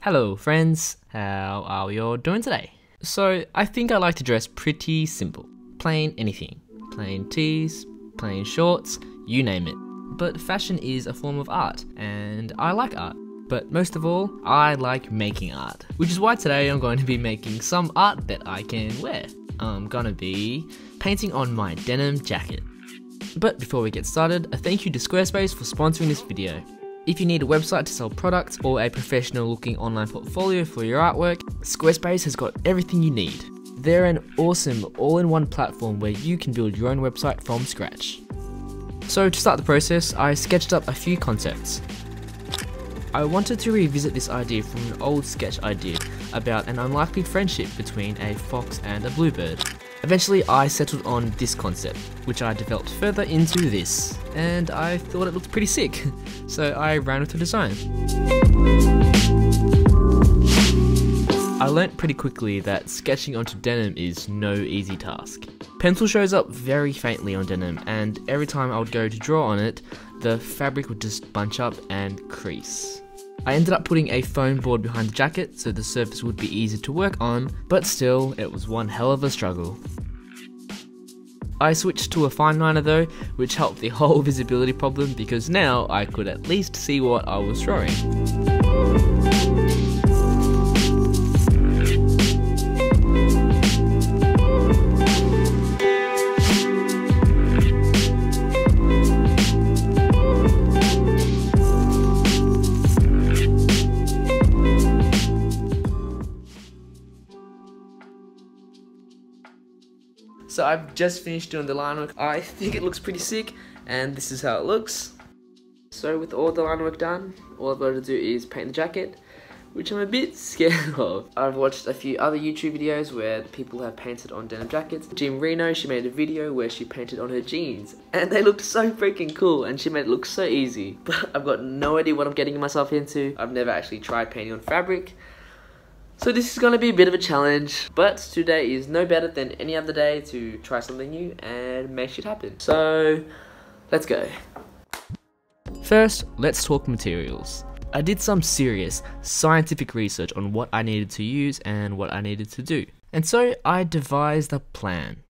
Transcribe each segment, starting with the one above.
Hello friends, how are we all doing today? So I think I like to dress pretty simple. Plain anything. Plain tees, plain shorts, you name it. But fashion is a form of art, and I like art. But most of all, I like making art. Which is why today I'm going to be making some art that I can wear. I'm gonna be painting on my denim jacket. But before we get started, a thank you to Squarespace for sponsoring this video. If you need a website to sell products or a professional looking online portfolio for your artwork, Squarespace has got everything you need. They're an awesome all-in-one platform where you can build your own website from scratch. So to start the process, I sketched up a few concepts. I wanted to revisit this idea from an old sketch I did about an unlikely friendship between a fox and a bluebird. Eventually I settled on this concept, which I developed further into this, and I thought it looked pretty sick, so I ran with the design. I learnt pretty quickly that sketching onto denim is no easy task. Pencil shows up very faintly on denim, and every time I would go to draw on it, the fabric would just bunch up and crease. I ended up putting a foam board behind the jacket so the surface would be easy to work on, but still, it was one hell of a struggle. I switched to a fine liner though, which helped the whole visibility problem because now I could at least see what I was drawing. So I've just finished doing the line work. I think it looks pretty sick, and this is how it looks. So with all the line work done, all I've got to do is paint the jacket, which I'm a bit scared of. I've watched a few other YouTube videos where people have painted on denim jackets. Jim Reno, she made a video where she painted on her jeans, and they looked so freaking cool, and she made it look so easy. But I've got no idea what I'm getting myself into. I've never actually tried painting on fabric. So this is going to be a bit of a challenge, but today is no better than any other day to try something new and make shit happen. So, let's go. First, let's talk materials. I did some serious scientific research on what I needed to use and what I needed to do. And so I devised a plan.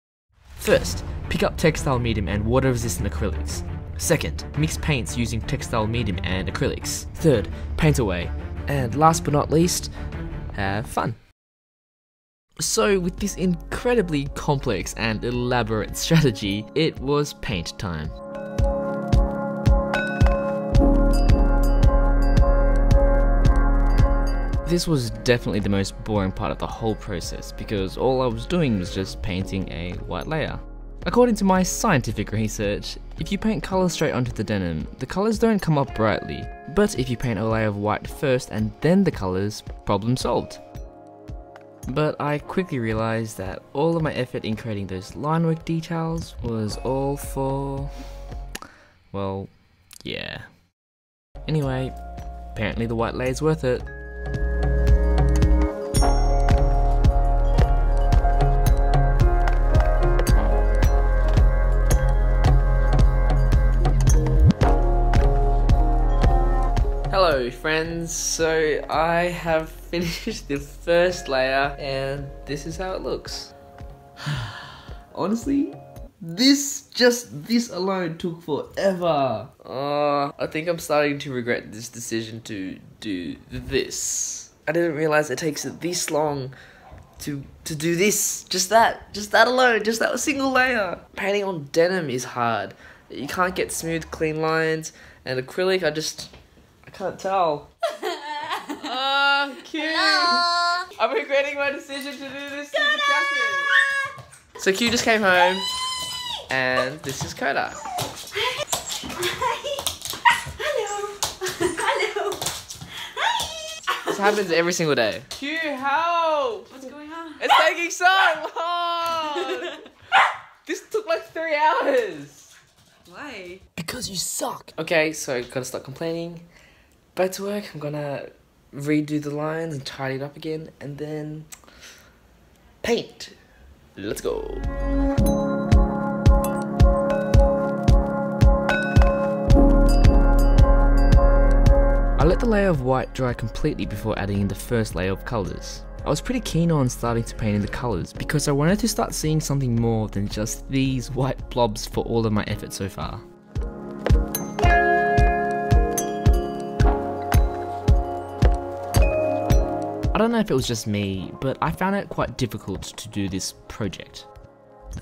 First, pick up textile medium and water resistant acrylics. Second, mix paints using textile medium and acrylics. Third, paint away. And last but not least, have fun. So with this incredibly complex and elaborate strategy, it was paint time. This was definitely the most boring part of the whole process because all I was doing was just painting a white layer. According to my scientific research, if you paint colours straight onto the denim, the colours don't come up brightly. But if you paint a layer of white first and then the colours, problem solved. But I quickly realised that all of my effort in creating those line work details was all for, well, yeah. Anyway, apparently the white layer's worth it. Hello friends, so I have finished the first layer and this is how it looks. Honestly, this alone took forever. I think I'm starting to regret this decision to do this. I didn't realize it takes this long to do this, just that alone, just that single layer. Painting on denim is hard. You can't get smooth, clean lines, and acrylic, I can't tell. Q! Hello? I'm regretting my decision to do this to the jacket. So Q just came home, and this is Coda. Hello. Hello. Hi. This happens every single day. Q, help! What's going on? It's taking so long! This took like 3 hours. Why? Because you suck. Okay, so gotta stop complaining. Back to work, I'm gonna redo the lines and tidy it up again, and then paint. Let's go. let the layer of white dry completely before adding in the first layer of colours. I was pretty keen on starting to paint in the colours because I wanted to start seeing something more than just these white blobs for all of my effort so far. I don't know if it was just me, but I found it quite difficult to do this project.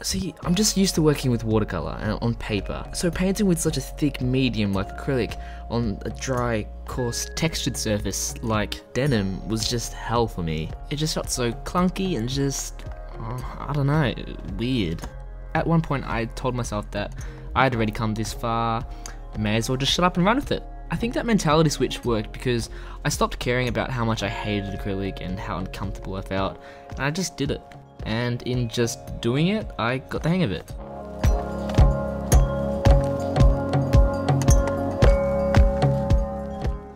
See, I'm just used to working with watercolour and on paper, so painting with such a thick medium like acrylic on a dry, coarse, textured surface like denim was just hell for me. It just felt so clunky and just, I don't know, weird. At one point I told myself that I had already come this far, I may as well just shut up and run with it. I think that mentality switch worked because I stopped caring about how much I hated acrylic and how uncomfortable I felt, and I just did it. And in just doing it, I got the hang of it.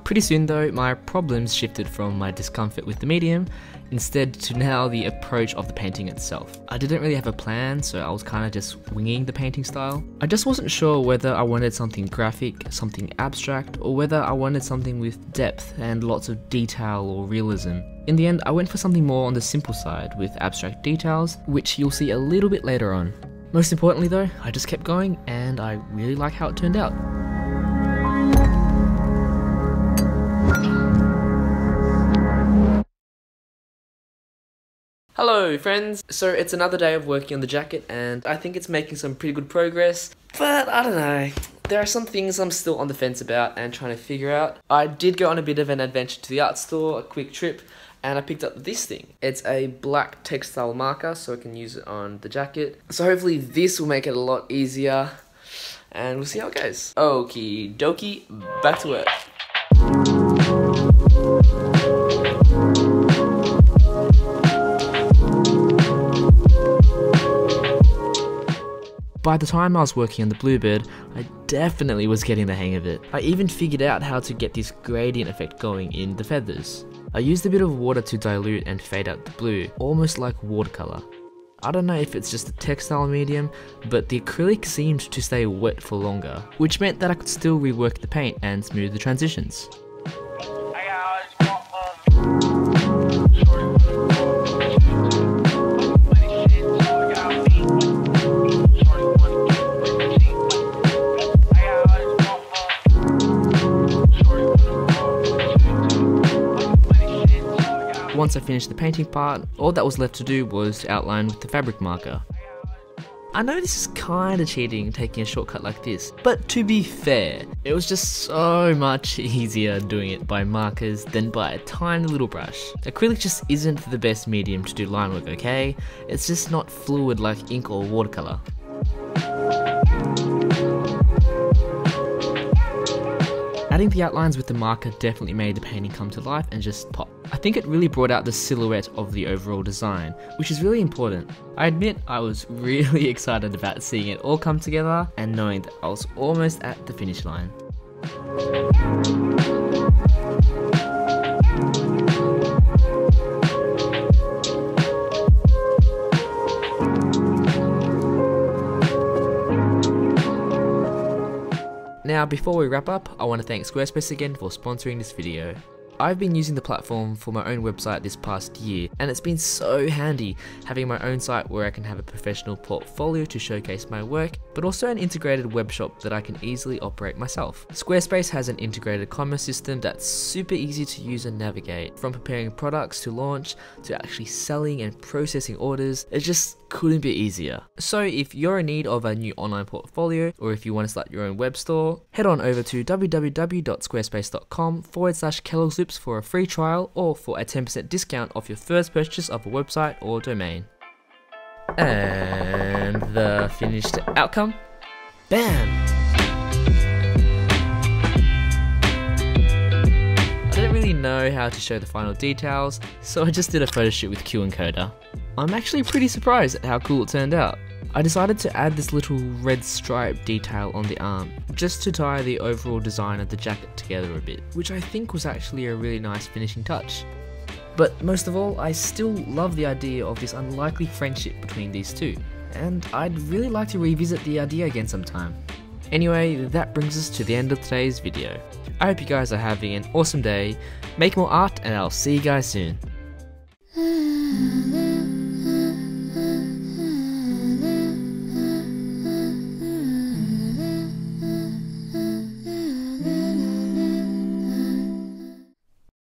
Pretty soon though, my problems shifted from my discomfort with the medium instead to now the approach of the painting itself. I didn't really have a plan, so I was kind of just winging the painting style. I just wasn't sure whether I wanted something graphic, something abstract, or whether I wanted something with depth and lots of detail or realism. In the end, I went for something more on the simple side with abstract details, which you'll see a little bit later on. Most importantly though, I just kept going and I really like how it turned out. Hello friends! So it's another day of working on the jacket and I think it's making some pretty good progress, but I don't know. There are some things I'm still on the fence about and trying to figure out. I did go on a bit of an adventure to the art store, a quick trip, and I picked up this thing. It's a black textile marker so I can use it on the jacket. So hopefully this will make it a lot easier and we'll see how it goes. Okie dokie, back to work. By the time I was working on the bluebird, I definitely was getting the hang of it. I even figured out how to get this gradient effect going in the feathers. I used a bit of water to dilute and fade out the blue, almost like watercolour. I don't know if it's just a textile medium, but the acrylic seemed to stay wet for longer, which meant that I could still rework the paint and smooth the transitions. Once I finished the painting part, all that was left to do was to outline with the fabric marker. I know this is kinda cheating taking a shortcut like this, but to be fair, it was just so much easier doing it by markers than by a tiny little brush. Acrylic just isn't the best medium to do line work, okay? It's just not fluid like ink or watercolour. Adding the outlines with the marker definitely made the painting come to life and just pop. I think it really brought out the silhouette of the overall design, which is really important. I admit I was really excited about seeing it all come together and knowing that I was almost at the finish line. Now, before we wrap up, I want to thank Squarespace again for sponsoring this video. I've been using the platform for my own website this past year, and it's been so handy having my own site where I can have a professional portfolio to showcase my work, but also an integrated web shop that I can easily operate myself. Squarespace has an integrated commerce system that's super easy to use and navigate. From preparing products to launch, to actually selling and processing orders, it just couldn't be easier. So if you're in need of a new online portfolio, or if you want to start your own web store, head on over to www.squarespace.com/kelogsloops for a free trial or for a 10% discount off your first purchase of a website or domain. And the finished outcome, bam! I didn't really know how to show the final details, so I just did a photo shoot with Q Encoder. I'm actually pretty surprised at how cool it turned out. I decided to add this little red stripe detail on the arm, just to tie the overall design of the jacket together a bit, which I think was actually a really nice finishing touch. But most of all, I still love the idea of this unlikely friendship between these two, and I'd really like to revisit the idea again sometime. Anyway, that brings us to the end of today's video. I hope you guys are having an awesome day, make more art, and I'll see you guys soon.